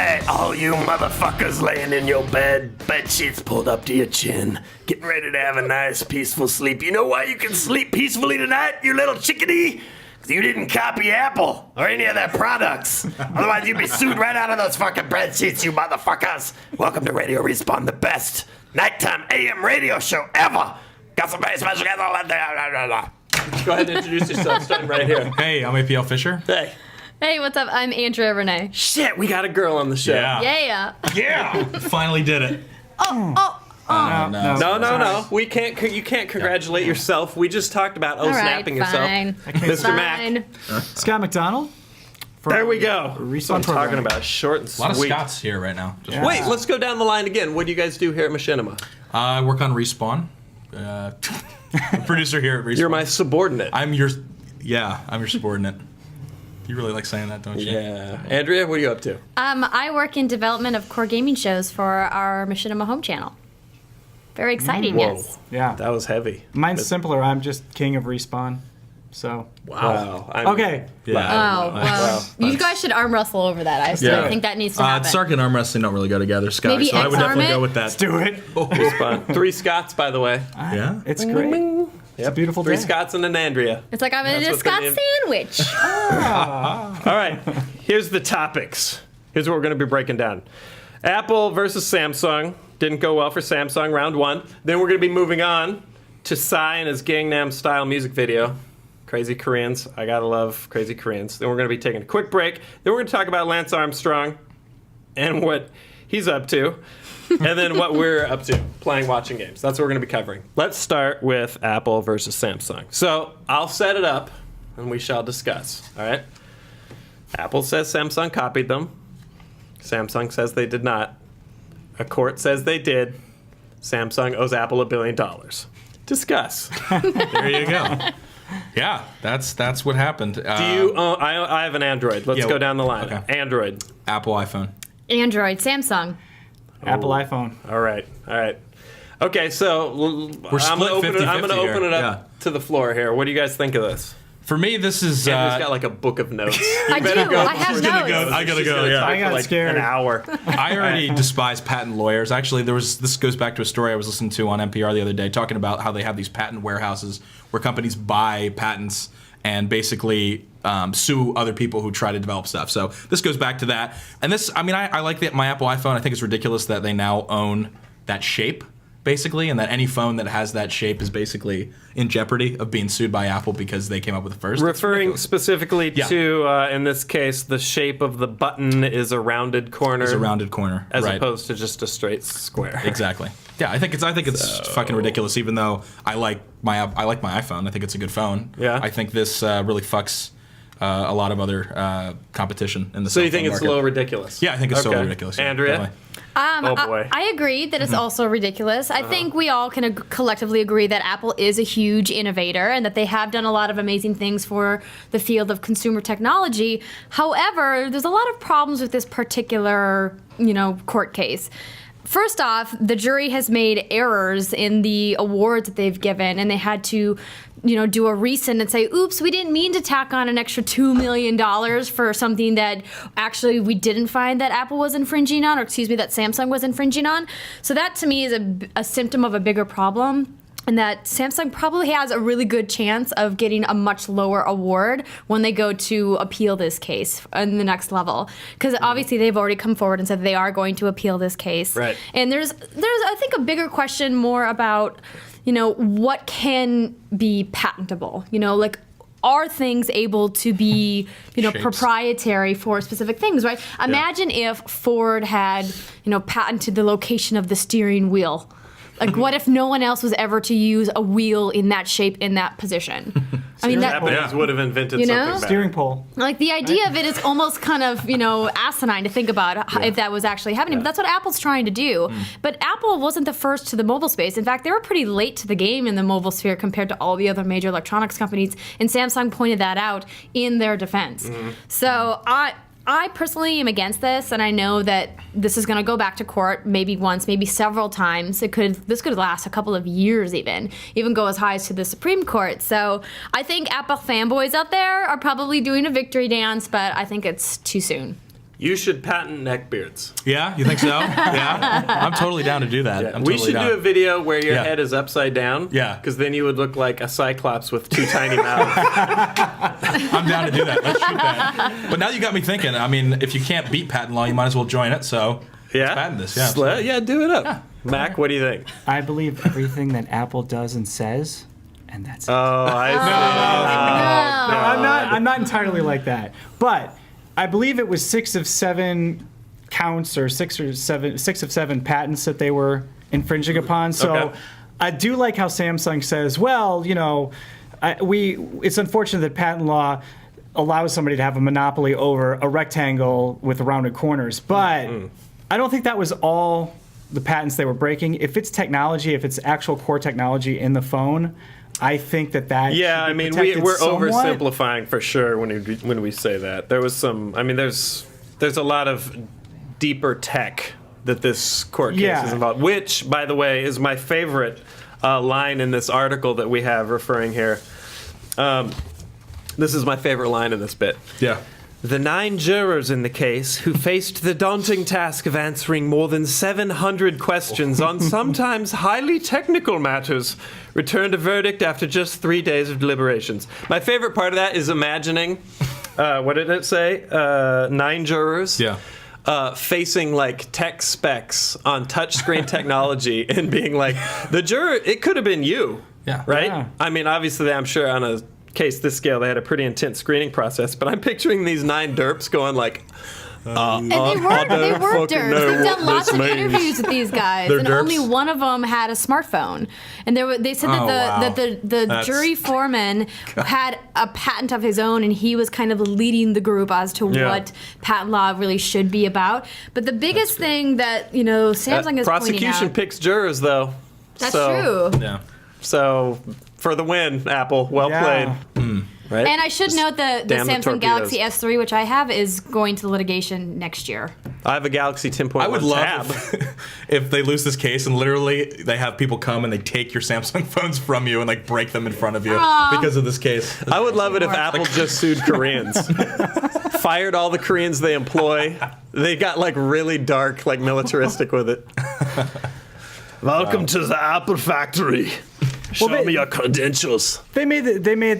right, all you motherfuckers laying in your bed sheets pulled up to your chin, getting ready to have a nice, peaceful sleep. You know why you can sleep peacefully tonight, you little chickadee? Because you didn't copy Apple or any of their products. Otherwise, you'd be sued right out of those fucking bed sheets, you motherfuckers. Welcome to Radio Respawn, the best nighttime AM radio show ever. Got somebody special guest on there. Go ahead and introduce yourself, starting right here. Hey, I'm APL Fisher. Hey. Hey, what's up? I'm Andrea Renee. Shit, we got a girl on the show. Yeah. Yeah. Finally did it. No. We can't. You can't congratulate yourself. We just talked about snapping fine. yourself. Mr. Mac. Scott McDonald. There we go. Respawn I'm program. talking about short and A sweet. lot of Scots here right now. Just Wait, let's go down the line again. What do you guys do here at Machinima? I work on Respawn. Producer here at Respawn. You're my subordinate. I'm your subordinate. You really like saying that, don't you? Yeah. Andrea, what are you up to? I work in development of core gaming shows for our Machinima home channel. Very exciting, Whoa. yes. Yeah. That was heavy. Mine's simpler. I'm just king of Respawn. So. Wow. Okay. Yeah. Oh, well. You guys should arm wrestle over that. I still think that needs to happen. Sark and arm wrestling don't really go together, Scott. Maybe so I would X-arm definitely it? go with that. Let's do it. Respawn. 3 Scots, by the way. Yeah. It's great. It's a beautiful 3 day. Scots and an Andrea. It's like I'm in a That's what Scott they mean. sandwich. All right, here's the topics. Here's what we're going to be breaking down. Apple versus Samsung. Didn't go well for Samsung, round 1. Then we're going to be moving on to Psy and his Gangnam style music video. Crazy Koreans. I gotta love crazy Koreans. Then we're going to be taking a quick break. Then we're going to talk about Lance Armstrong and what he's up to. And then what we're up to, playing, watching games. That's what we're going to be covering. Let's start with Apple versus Samsung. So I'll set it up, and we shall discuss. All right? Apple says Samsung copied them. Samsung says they did not. A court says they did. Samsung owes Apple $1 billion. Discuss. There you go. Yeah, that's what happened. Do you? I have an Android. Let's go down the line. Okay. Android. Apple iPhone. Android, Samsung. Apple iPhone. All right. Okay, so We're I'm split going 50-50 to open here. it up to the floor here. What do you guys think of this? For me, this is. Andrew's got like a book of notes. I do. I have notes. I gotta She's go. gonna Yeah. talk I got for like scared. an hour. I already despise patent lawyers. Actually, this goes back to a story I was listening to on NPR the other day, talking about how they have these patent warehouses where companies buy patents and basically sue other people who try to develop stuff. So this goes back to that. And this, I mean, I like my Apple iPhone. I think it's ridiculous that they now own that shape, basically, and that any phone that has that shape is basically in jeopardy of being sued by Apple because they came up with it first. Referring specifically to, in this case, the shape of the button is a rounded corner. It's a rounded corner, as right. opposed to just a straight square. Exactly. Yeah, I think it's fucking ridiculous. Even though I like my iPhone, I think it's a good phone. Yeah. I think this really fucks a lot of other competition in the. So you cell think phone it's market. a little ridiculous? Yeah, I think it's totally ridiculous. Yeah, Andrea? definitely. Oh boy. I agree that it's also ridiculous. I think we all can collectively agree that Apple is a huge innovator and that they have done a lot of amazing things for the field of consumer technology. However, there's a lot of problems with this particular, court case. First off, the jury has made errors in the awards that they've given, and they had to, do a rescind and say, oops, we didn't mean to tack on an extra $2 million for something that actually we didn't find that Apple was infringing on, or that Samsung was infringing on. So that, to me, is a symptom of a bigger problem. And that Samsung probably has a really good chance of getting a much lower award when they go to appeal this case in the next level. Because obviously they've already come forward and said they are going to appeal this case. Right. And there's I think, a bigger question more about, what can be patentable? Are things able to be, Shapes. proprietary for specific things, right? Imagine if Ford had, patented the location of the steering wheel. Like, what if no one else was ever to use a wheel in that shape, in that position? I mean, Japanese would have invented You know? something better. Steering pole. like, the idea of it is almost kind of, asinine to think about if that was actually happening. But that's what Apple's trying to do. But Apple wasn't the first to the mobile space. In fact, they were pretty late to the game in the mobile sphere compared to all the other major electronics companies. And Samsung pointed that out in their defense. So I personally am against this, and I know that this is going to go back to court maybe once, maybe several times. This could last a couple of years even go as high as to the Supreme Court. So I think Apple fanboys out there are probably doing a victory dance, but I think it's too soon. You should patent neckbeards. Yeah, you think so? Yeah, I'm totally down to do that. I'm We totally should down. do a video where your Yeah. head is upside down. Yeah. Because then you would look like a cyclops with 2 tiny mouths. I'm down to do that. Let's shoot that. But now you got me thinking. I mean, if you can't beat patent law, you might as well join it. So Yeah. let's patent this. Yeah, Yeah, do it up. Mac, what do you think? I believe everything that Apple does and says, and that's it. Oh, I see. I'm not entirely like that. But I believe it was 6 of 7 counts or 6 of 7 patents that they were infringing upon. So Okay. I do like how Samsung says, well, you know, it's unfortunate that patent law allows somebody to have a monopoly over a rectangle with rounded corners, but I don't think that was all the patents they were breaking. If it's technology, if it's actual core technology in the phone, I think that Yeah, should I be mean, protected we're somewhat. oversimplifying for sure when we say that. There was some, I mean, there's a lot of deeper tech that this court case Yeah. is involved, which, by the way, is my favorite line in this article that we have referring here. This is my favorite line in this bit. Yeah. The 9 jurors in the case, who faced the daunting task of answering more than 700 questions on sometimes highly technical matters, returned a verdict after just 3 days of deliberations. My favorite part of that is imagining, what did it say? 9 jurors. Yeah. Facing like tech specs on touchscreen technology and being like, the juror, it could have been you. Yeah. Right? Yeah. I mean, obviously, I'm sure on a case this scale, they had a pretty intense screening process, but I'm picturing these 9 derps going like, And they were fucking derps. know We've what done lots this of means. interviews with these guys, They're and derps? only one of them had a smartphone. And they said Oh, that wow. the That's- jury foreman had a patent of his own, and he was kind of leading the group as to Yeah. what patent law really should be about. But the biggest thing that Samsung is prosecution pointing out, picks jurors, though. that's So- true. Yeah. So, for the win, Apple. Well Yeah. played. Right? And I should note the damn the Samsung torpedoes. Galaxy S3, which I have, is going to litigation next year. I have a Galaxy 10.1 I would tab. love if they lose this case and literally they have people come and they take your Samsung phones from you and like break them in front of you because of this case. I would love it if Apple just sued Koreans. Fired all the Koreans they employ. They got like really dark, like militaristic with it. Welcome to the Apple factory. Show they- me your credentials. They made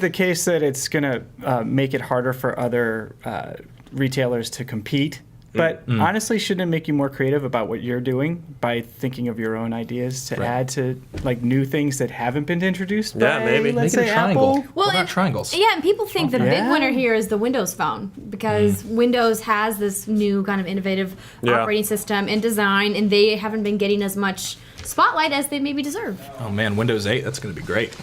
the case that it's going to make it harder for other retailers to compete. But honestly, shouldn't it make you more creative about what you're doing by thinking of your own ideas to add to like new things that haven't been introduced? Yeah, by, maybe. Let's Make it say a triangle. Apple. What about and- triangles? Yeah, and people think the big Yeah. winner here is the Windows Phone because Windows has this new kind of innovative Yeah. operating system and design, and they haven't been getting as much spotlight as they maybe deserve. Oh man, Windows 8, that's going to be great.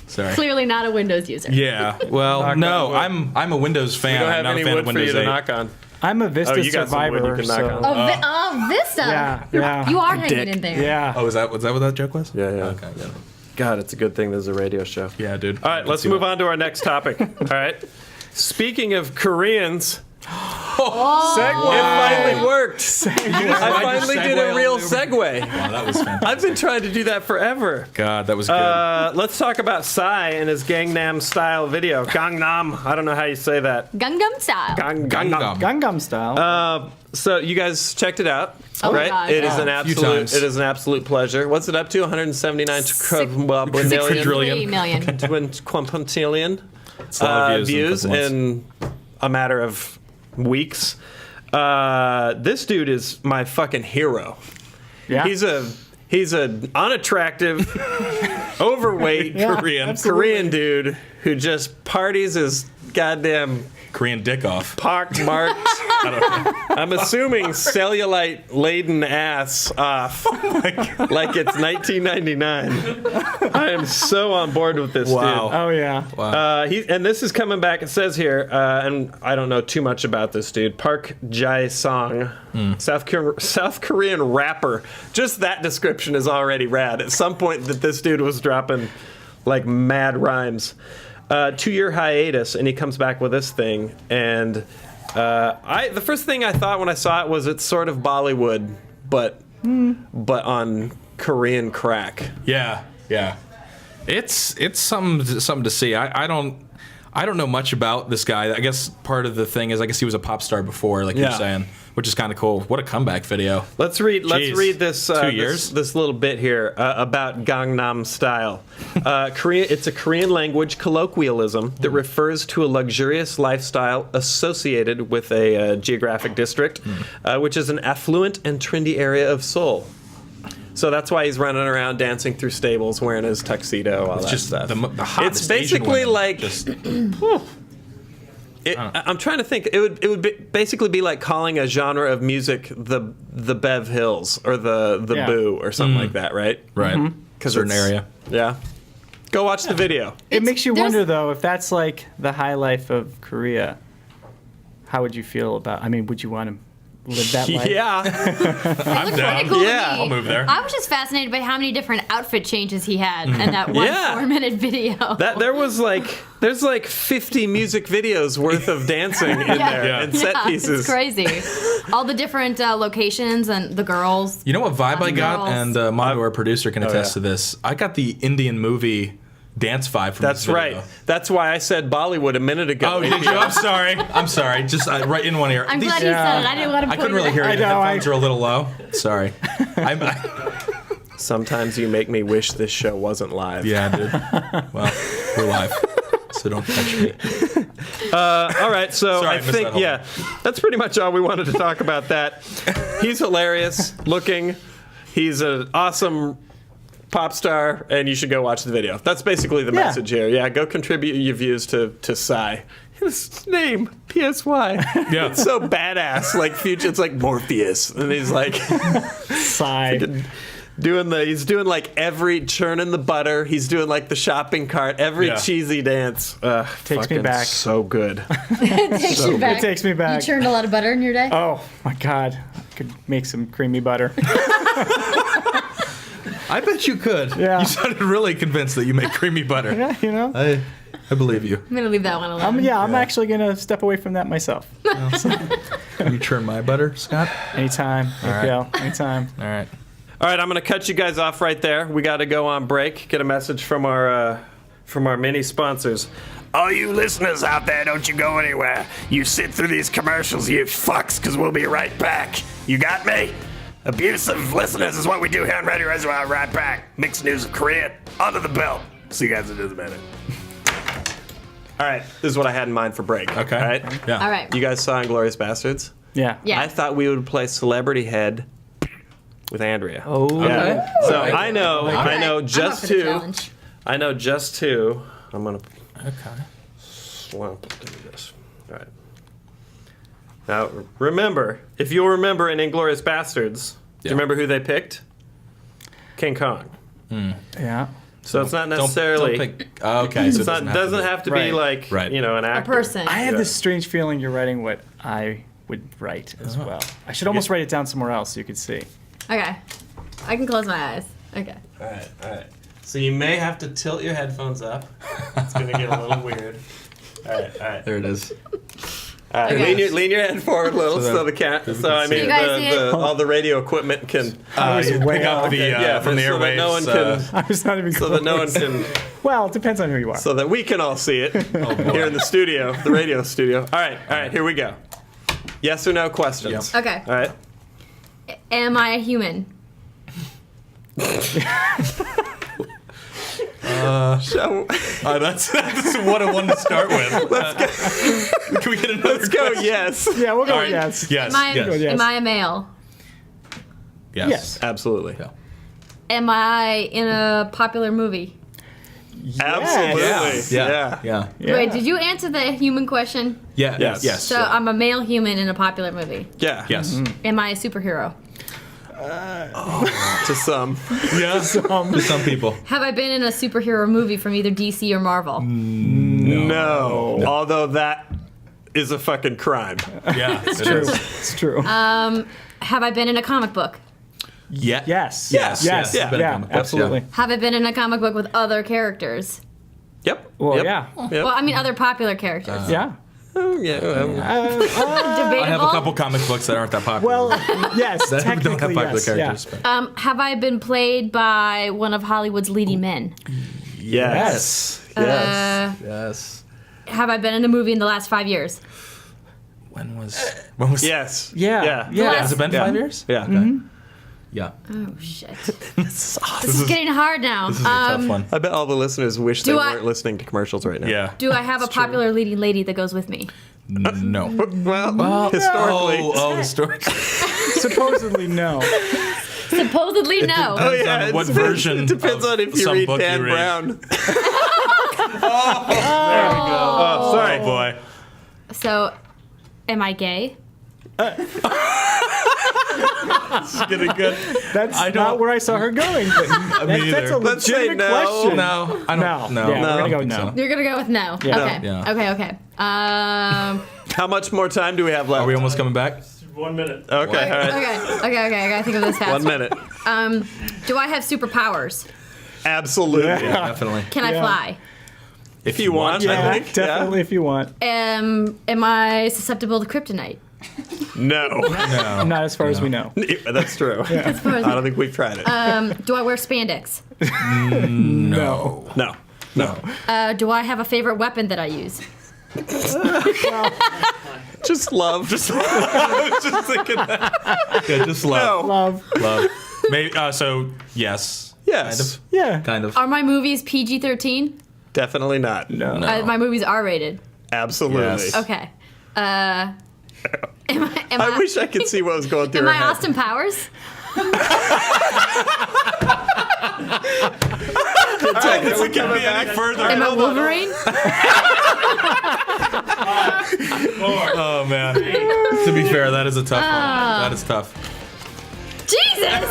Sorry. Clearly not a Windows user. Yeah. Well, no, on I'm a Windows fan. We don't I'm have not any a fan wood of for Windows you to 8. knock on. I'm a Vista you got some wood survivor. you can knock so on. Vista. yeah. You are hanging dick. in there. Yeah. Oh, was that what that joke was? Yeah, yeah. Okay, got it. God, it's a good thing there's a radio show. Yeah, dude. All right, let's move on to our next topic. All right. Speaking of Koreans, it finally worked. I finally did a real segue. Wow, that was fantastic. I've been trying to do that forever. God, that was good. Let's talk about Psy and his Gangnam style video. Gangnam. I don't know how you say that. Gangnam style. Gangnam. Gangnam style. So you guys checked it out, Oh my right? God, It yeah. is an A few absolute. times. It is an absolute pleasure. What's it up to? 179 quadrillion. 3 million. quintillion It's a lot of views in a couple in a matter of weeks. This dude is my fucking hero. yeah. He's an unattractive, overweight Yeah, Korean absolutely. dude who just parties his goddamn Korean dick off. pockmarked. I'm assuming cellulite laden ass off like it's 1999. I am so on board with this Wow. dude. Oh yeah. And this is coming back. It says here, and I don't know too much about this dude. Park Jae-song, South Korean rapper. Just that description is already rad. At some point, that this dude was dropping like mad rhymes. 2-year hiatus, and he comes back with this thing. And the first thing I thought when I saw it was it's sort of Bollywood, but on Korean crack. Yeah, yeah. It's something to see. I I don't know much about this guy. I guess part of the thing is, I guess he was a pop star before, like you're saying, which is kind of cool. What a comeback video. Let's read Jeez. this 2 years? this little bit here about Gangnam Style. It's a Korean language colloquialism that refers to a luxurious lifestyle associated with a geographic district, which is an affluent and trendy area of Seoul. So that's why he's running around dancing through stables wearing his tuxedo, all that Just stuff. the hottest It's basically Asian women. like... Just, I'm trying to think. It would basically be like calling a genre of music the Bev Hills or the Boo or something like that, right? right. Certain it's- area. Yeah. Go watch the video. It makes you there's- wonder, though, if that's like the high life of Korea. How would you feel about? I mean, would you want to live that life? Yeah. I'm Pretty down. cool to Yeah. me. I'll move there. I was just fascinated by how many different outfit changes he had in that one Yeah. 4-minute video. There's like 50 music videos worth of dancing in there Yeah. and set pieces. It's crazy. All the different locations and the girls. You know what vibe I got? Girls. And Mondo, our producer, can attest to this. I got the Indian movie dance vibe from That's this video. right. That's why I said Bollywood a minute ago. Oh, did you? I'm sorry. I'm sorry. Just right in one ear. I'm These- glad you said it. I didn't want to I couldn't really hear I you. The know, headphones are a little low. Sorry. Sometimes you make me wish this show wasn't live. Yeah, dude. Well, we're live, so don't touch me. All right, so Sorry, I I missed think, that whole- that's pretty much all we wanted to talk about that. He's hilarious looking. He's an awesome pop star, and you should go watch the video. That's basically the message here. Yeah, go contribute your views to Psy. His name, PSY. Yeah. It's so badass. Like Future, it's like Morpheus. And he's like Side. he's doing like every churning the butter. He's doing like the shopping cart, every Yeah. cheesy dance. Takes me Fucking back. So good. It takes you back. It takes me You back. churned a lot of butter in your day? Oh my God, I could make some creamy butter. I bet you could. Yeah. You sounded really convinced that you make creamy butter. Yeah, you know. I believe you. I'm going to leave that one alone. I'm actually gonna step away from that myself. You churn my butter, Scott? Anytime, Miguel. Anytime. All right. All right, I'm going to cut you guys off right there. We got to go on break. Get a message from our mini sponsors. All you listeners out there, don't you go anywhere. You sit through these commercials, you fucks, because we'll be right back. You got me? Abusive listeners is what we do here on Radio Reservoir. Right back. Mixed news of Korea. Under the belt. See you guys in just a minute. All right, this is what I had in mind for break. Okay. All right. Yeah. All right. You guys saw Inglourious Bastards? Yeah. Yeah. I thought we would play Celebrity Head with Andrea. Oh. Okay. So I know I'm just up for the two. challenge. I know just two. I'm gonna Okay. slump into this. All right. Now remember, if you'll remember in Inglourious Bastards, do Yeah. you remember who they picked? King Kong. Yeah. So it's not necessarily. Don't pick, okay. So It's not, doesn't have to be Right. like Right. an A actor. person. I had Yeah. this strange feeling you're writing what I would write as well. I should almost write it down somewhere else so you could see. Okay. I can close my eyes. Okay. All right. So you may have to tilt your headphones up. It's gonna get a little weird. All right. There it is. All right. Okay. Lean your head forward a little So so that- the cat. we So can I see mean, it. You guys see it? all the radio equipment can. You way pick up off. the from the so that airwaves. no one can. I was not even So that no one can. Well, it depends on who you are. So that we can all see it here in the studio, the radio studio. All right. Here we go. Yes or no questions. Yep. Okay. All right. Am I a human? So That's what a one to start with. Can we get another? let's go. question? Yes. yeah, we'll go All with right. yes. Yes. Am I, Yes. Yes. am I a male? Yes. Absolutely. Yeah. Am I in a popular movie? Absolutely. Yeah. Yeah. Yeah. Wait, did you answer the human question? Yeah. Yes. Yes. So I'm a male human in a popular movie. Yeah. Yes. Am I a superhero? To some. Yeah. To some people. Have I been in a superhero movie from either DC or Marvel? No. Although that is a fucking crime. Yeah. It's True. It's true. Have I been in a comic book? Yeah. yes. Yes. Yes. Yeah. Been in comic books, Absolutely. Have I been in a comic book with other characters? Yep. Well, Yep. yeah. Yep. Well, I mean other popular characters. Yeah. Oh, yeah. Debatable. I have a couple comic books that aren't that popular. Well, yes. that technically, don't have popular yes. characters. Yeah. But Have I been played by one of Hollywood's leading men? Yes. Yes. yes. have I been in a movie in the last 5 years? When was Yes. Yeah. Has it been 5 years? Yeah. Yeah. Oh shit! This is getting hard now. This is a tough one. I bet all the listeners wish they Do I- weren't listening to commercials right now. Yeah. Do I have a popular leading lady that goes with me? No. Well, historically. Historically. Supposedly, no. Supposedly, no. Oh, yeah. What it version It depends of on if you some read book you Dan read. Brown. Oh, sorry. boy. So, am I gay? Getting good. That's I not don't- where I saw her going. But that's a Let's say legitimate no. question. No, I don't. No. No, Yeah, we're gonna go I don't no. think so. You're gonna go with no. Yeah. Okay. Yeah. Okay. How much more time do we have left? Are we almost coming back? 1 minute. Okay, all right. Okay. I gotta think of this fast. 1 minute. Do I have superpowers? Absolutely. Yeah, definitely. Can I Yeah. fly? If you want, Yeah, I think. definitely if you want. Am I susceptible to kryptonite? No. No. Not as far as we know. That's true. I don't think we've tried it. Do I wear spandex? No. No. Do I have a favorite weapon that I use? Just love. Just I was just thinking that. Yeah, just love. Love. Love. Maybe. So yes. Yes. Yeah. Kind of. Are my movies PG-13? Definitely not. No. My movies are rated. Absolutely. Yes. Okay. Am I wish I could see what was going through Am her I head. Austin Powers? If we can be any further. Am I Wolverine? Oh man. To be fair, that is a tough one. That is tough. Jesus!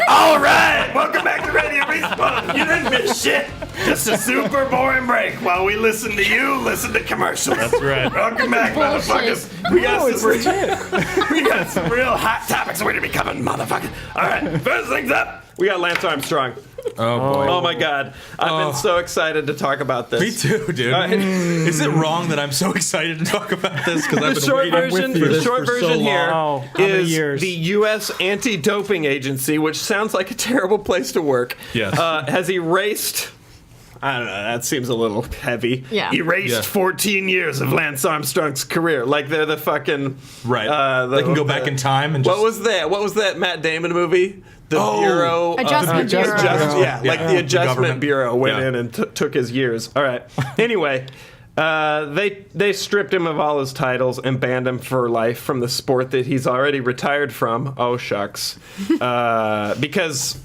All right, welcome back to Radio Respawn. You didn't miss shit. Just a super boring break while we listen to you listen to commercials. That's right. Welcome back, Bullshit. motherfuckers. We got No, it's some legit. we got some real hot topics we're gonna be covering, motherfuckers. All right, first things up. We got Lance Armstrong. Oh boy. Oh my God. I've been so excited to talk about this. Me too, dude. Is it wrong that I'm so excited to talk about this? Because I've The been short waiting version, for the this short for so version here long. How many is years? the U.S. Anti-Doping Agency, which sounds like a terrible place to work, Yes. has erased. I don't know. That seems a little heavy. Yeah. Erased Yeah. 14 years of Lance Armstrong's Career, like they're the fucking Right. They can go back in time and just. What was that? What was that Matt Damon movie? The Bureau. Adjustment Bureau. Yeah, like the the Adjustment government. Bureau went Yeah. in and took his years. All right. Anyway, they stripped him of all his titles and banned him for life from the sport that he's already retired from. Oh shucks, because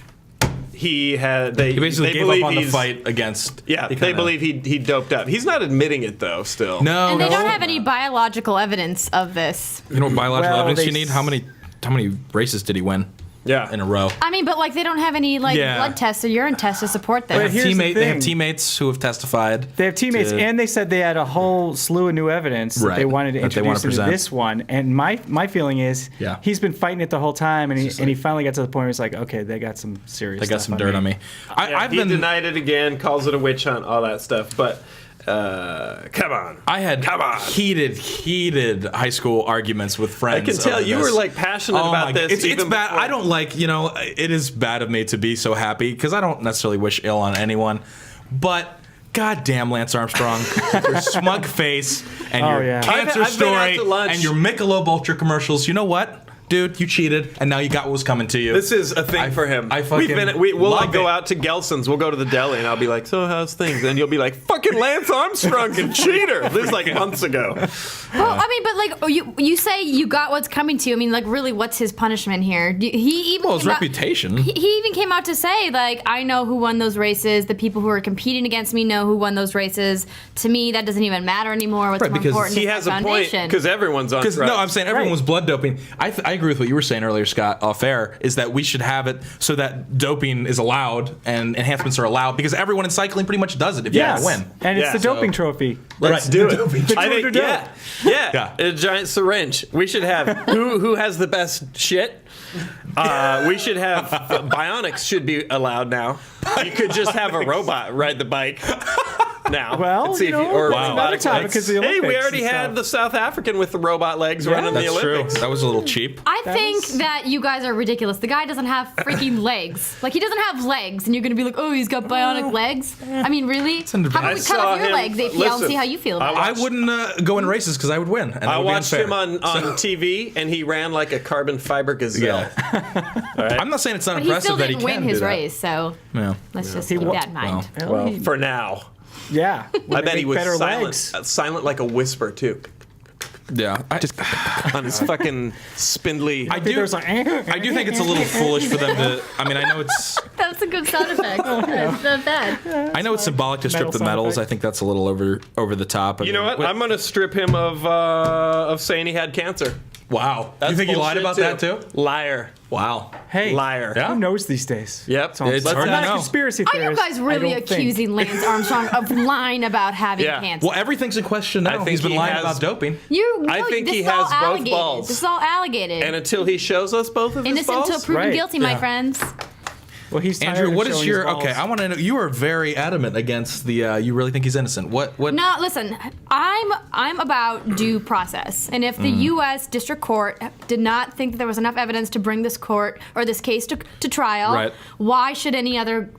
he had He basically they gave believe up on the he's- fight against. Yeah, he they kinda- believe he doped up. He's not admitting it though. Still, No, And they no. don't have any biological evidence of this. You know what biological Well, evidence they you need? How many races did he win Yeah, in a row? I mean, but like they don't have any like Yeah. blood tests or urine tests to support But this. here's the They have thing. teammates who have testified. They have teammates, to- and they said they had a whole slew of new evidence that Right, they wanted to that they wanna introduce into present. this one. And my feeling is, Yeah. he's been fighting it the whole time, and just and he finally got to the point where he's like, okay, they got some serious. They got stuff some dirt on me. I've he been. denied it again, calls it a witch hunt, all that stuff. But come on. I had Come on. heated high school arguments with friends. I can tell over you this. were like passionate Oh about my this. God. It's even bad. before- I don't like, it is bad of me to be so happy because I don't necessarily wish ill on anyone. But goddamn, Lance Armstrong, with your smug face and Oh, your yeah. cancer I've been out story to lunch. and your Michelob Ultra commercials. You know what? Dude, you cheated, and now you got what was coming to you. This is a thing for him. I fucking we'll like love go it. out to Gelson's. We'll go to the deli, and I'll be like, "So how's things?" And you'll be like, "Fucking Lance Armstrong and cheater." This is like months ago. Well, I mean, but like you say you got what's coming to you. I mean, like really, what's his punishment here? He even Well, his came out- reputation. He even came out to say, like, I know who won those races. The people who are competing against me know who won those races. To me, that doesn't even matter anymore. What's Right, more because important He is has my a point foundation. because everyone's on. Because drugs. no, I'm saying everyone Right. was blood doping. I agree with what you were saying earlier, Scott, off air, is that we should have it so that doping is allowed and enhancements are allowed because everyone in cycling pretty much does it if you Yes. want to win. And it's Yeah. the doping trophy. Let's Right. do The it. doping I trophy. think, yeah, Yeah. a giant syringe. We should have who has the best shit. We should have bionics should be allowed now. You could just have a robot ride the bike. now. Well, and see you know, or it's another robotic topic legs. 'cause the Hey, we Olympics already and had stuff. the South African with the robot legs running the That's true. Olympics. That was a little cheap. I think was- that you guys are ridiculous. The guy doesn't have freaking legs. Like, he doesn't have legs, and you're gonna be like, oh, he's got bionic legs? I mean, really? How an about we advantage. cut I off saw your him- legs, APL, and listen, see how you feel about I it? wouldn't go in races because I would win. And I it would be watched unfair. him on TV, and he ran like a carbon fiber gazelle. I'm not saying it's not But he impressive still that he didn't win can his do that. race, so Yeah. let's just keep that in mind. Well, he- For now. yeah. I bet he was better silent. legs. Silent like a whisper, too. Yeah. On his fucking spindly. I do think it's a little foolish for them to. I mean, I know it's. That's a good sound effect. That's not bad. I know it's symbolic to strip Metal the sound medals. effect. I think that's a little over the top. I You know mean, what? I'm going to strip him of saying he had cancer. Wow. That's you think he lied bullshit, about that too? Liar. Wow. Hey, Liar. Yeah. who knows these days? Yep. That's all I'm It's saying. hard I'm to not a know. conspiracy Are you theorist. guys really I don't think. accusing Lance Armstrong of lying about having Yeah. cancer? Well, everything's in question now. I think He's been he lying has- about doping. I think this he is all has both alligated. balls. This is all alligated. And until he shows us both of his Innocent balls, until proven Right. guilty, my Yeah. friends. Well, he's tired Andrew, of what is showing your his balls. okay? I want to know. You are very adamant against the. You really think he's innocent? What? No, listen. I'm about due process, and if the U.S. District Court did not think that there was enough evidence to bring this court or this case to trial, Right. why should any other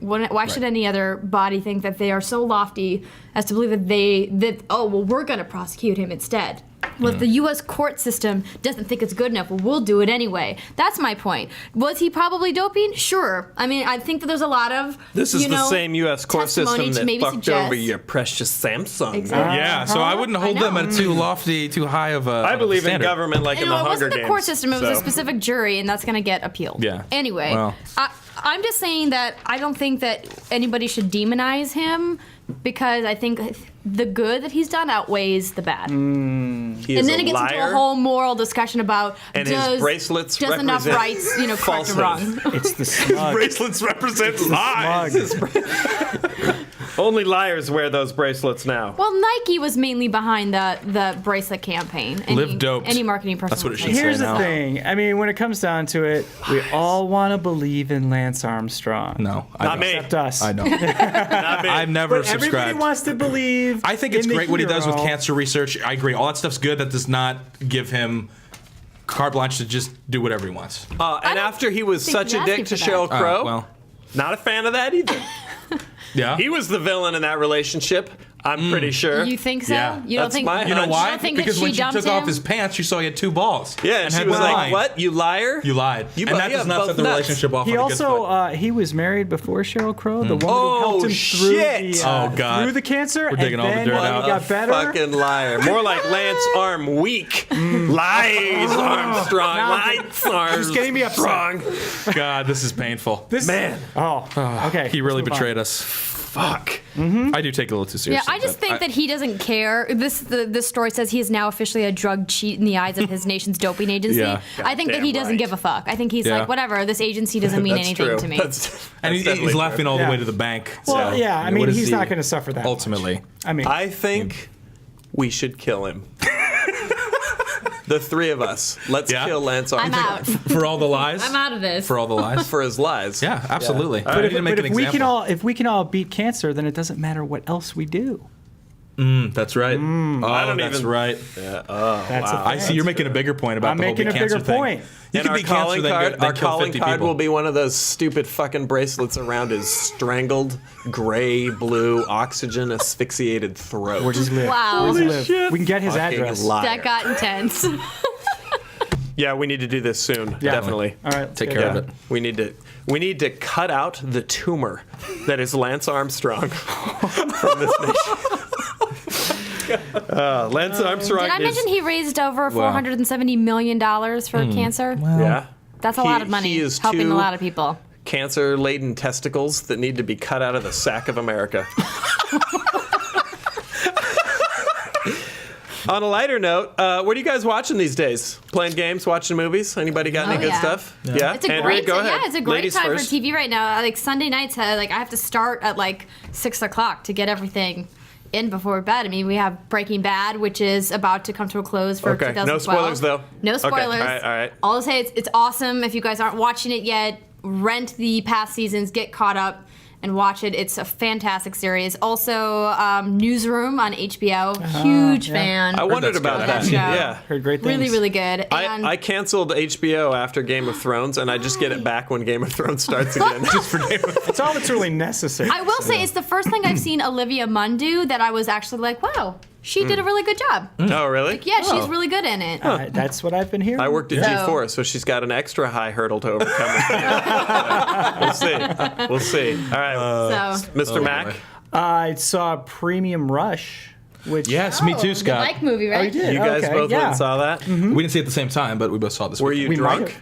should any other body think that they are so lofty as to believe that we're going to prosecute him instead? Well, if the U.S. court system doesn't think it's good enough, well, we'll do it anyway. That's my point. Was he probably doping? Sure. I mean, I think that there's a lot of this is the same U.S. court testimony system to that maybe fucked suggest- over your precious Samsung. Exactly. Yeah. So I wouldn't hold I them know. at too lofty, too high of a. I believe in standard. government like in the it Hunger wasn't the Games. court system; it was a so. specific jury, and that's going to get appealed. Yeah. Anyway, Well. I'm just saying that I don't think that anybody should demonize him because I think the good that he's done outweighs the bad. He And is then a it gets liar, into a whole moral discussion about and his bracelets does enough represent rights, correct and falsehood. wrong. It's the smug. Bracelets represent lies. Smug. Only liars wear those bracelets now. Well, Nike was mainly behind the bracelet campaign. Live doped. Any marketing person. That's what it would should say. say. Here's the now. thing. I mean, when it comes down to it, we all want to believe in Lance Armstrong. No, I Not don't. me. Except us. I don't. Not me. I've never But everybody subscribed. wants to believe. I think it's in the great what he does with hero. cancer research. I agree. All that stuff's good. That does not give him carte blanche to just do whatever he wants. And don't after he was think such he's a dick asking to for that. Sheryl Crow, Well, not a fan of that either. yeah. He was the villain in that relationship. I'm pretty sure. You think so? Yeah. You don't That's think? my You know hunch. why? You don't think Because that when she she dumped took off him? his pants, you saw he had two balls. Yeah, and she had was one like, line. "What? You liar! You lied." You and bu- that you does have not both set the nuts. relationship off He on a good also foot. he was married before Sheryl Crow, the woman Oh, who helped him through shit. the Oh, God. through the cancer. We're digging and all the then dirt when out. he got better. Fucking liar. More like Lance Arm weak. Lies Armstrong. Lies Armstrong. He's getting me upset. God, this is painful. This Man. Oh, okay. He really let's move on. betrayed us. Fuck. I do take it a little too Yeah, seriously. I just but think that he doesn't care. This story says he is now officially a drug cheat in the eyes of his nation's doping agency. Yeah. I think that he Goddamn doesn't right. give a fuck. I think he's Yeah. like, whatever. This agency doesn't mean That's anything true. to me. And he's definitely laughing true. all the Yeah. way to the bank. Well, so, yeah. I what mean, is he's he- not going to suffer that. Ultimately. I mean, I think we should kill him. The three of us. Let's Yeah. kill Lance I'm Armstrong. out. For all the lies? I'm out of this. For all the lies? For his lies. Yeah, absolutely. Yeah. I need to but make if an we can example. all beat cancer, then it doesn't matter what else we do. That's right. Oh, I don't that's even- right. That's wow. I see you're making a bigger point about I'm the whole making big a cancer bigger thing. point. You And can our be cancer, calling then, card, go, then our kill calling 50 card people. will be one of those stupid fucking bracelets around his strangled, gray, blue, oxygen asphyxiated throat. Where does he live? Wow. Where does he Holy live? shit. We can get his Fucking address. liar. That got intense. Yeah, we need to do this soon. Yeah. Definitely. All right, let's Take get care it. of it. We need to cut out the tumor that is Lance Armstrong from this nation. Lance Armstrong Did I is mention he raised over $470 million for cancer? yeah. That's a lot of money. He is Helping too a lot of people. cancer-laden testicles that need to be cut out of the sack of America. On a lighter note, what are you guys watching these days? Playing games, watching movies? Anybody got any Oh, good yeah. stuff? Yeah. It's a Andrea, great, go ahead. yeah, it's a great Ladies time first. for TV right now. Like Sunday nights, I have to start at like 6 o'clock to get everything in before bed. I mean, we have Breaking Bad, which is about to come to a close for Okay, 2012. no spoilers, though. No Okay, spoilers. all right. I'll say it's awesome. If you guys aren't watching it yet, rent the past seasons, get caught up. and watch it. It's a fantastic series. Also, Newsroom on HBO. Huge fan. I wondered about of that. show. Yeah. Heard great things. Really, really good. And I canceled HBO after Game of Thrones, and I just get it back when Game of Thrones starts again. Just for Game of Thrones. It's all that's really necessary. I will say it's the first thing I've seen Olivia Munn do that I was actually like, wow, she did a really good job. Oh, really? Yeah, she's really good in it. That's what I've been hearing. I worked at Yeah. G4, so she's got an extra high hurdle to overcome. We'll see. We'll see. All right, So, Mr. Mac. I saw Premium Rush, which Yes, me too, the Scott. bike movie, right? Oh, you did? You guys Okay, both yeah. went and saw that? We didn't see it at the same time, but we both saw it this Were weekend. you We might drunk?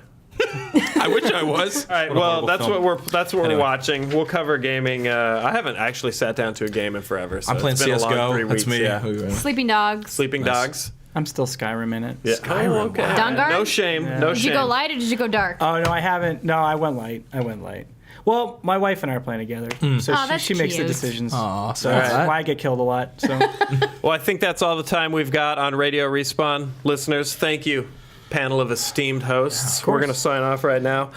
I wish I was. All right. What a Well, horrible that's film. what we're Anyway. watching. We'll cover gaming. I haven't actually sat down to a game in forever. So I'm playing it's been a long CS:GO. 3 That's weeks, me. Yeah. Sleeping Dogs. Sleeping Nice. Dogs. I'm still Skyrim in it. Yeah. Oh, okay. Dawnguard? No shame. No Did shame. you go light or did you go dark? Oh no, I haven't. No, I went light. Well, my wife and I are playing together, so Oh, that's she makes the cute. decisions. Aw, So sad. that's why I get killed a lot. So Well, I think that's all the time we've got on Radio Respawn. Listeners, thank you, panel of esteemed hosts. We're going to sign off right now.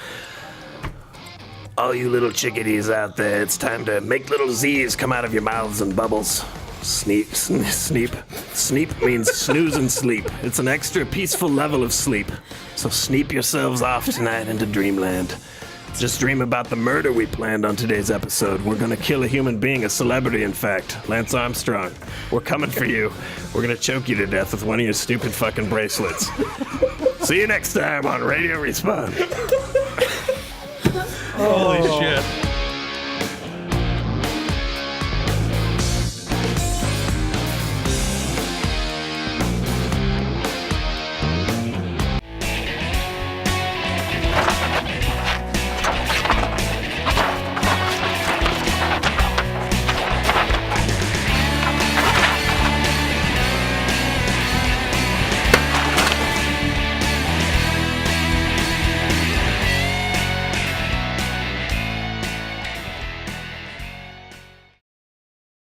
All you little chickadees out there, it's time to make little Z's come out of your mouths and bubbles. Sneep. Sneep means snooze and sleep. It's an extra peaceful level of sleep. So sneep yourselves off tonight into dreamland. Just dream about the murder we planned on today's episode. We're gonna kill a human being, a celebrity, in fact. Lance Armstrong. We're coming for you. We're gonna choke you to death with one of your stupid fucking bracelets. See you next time on Radio Respawn. Holy shit.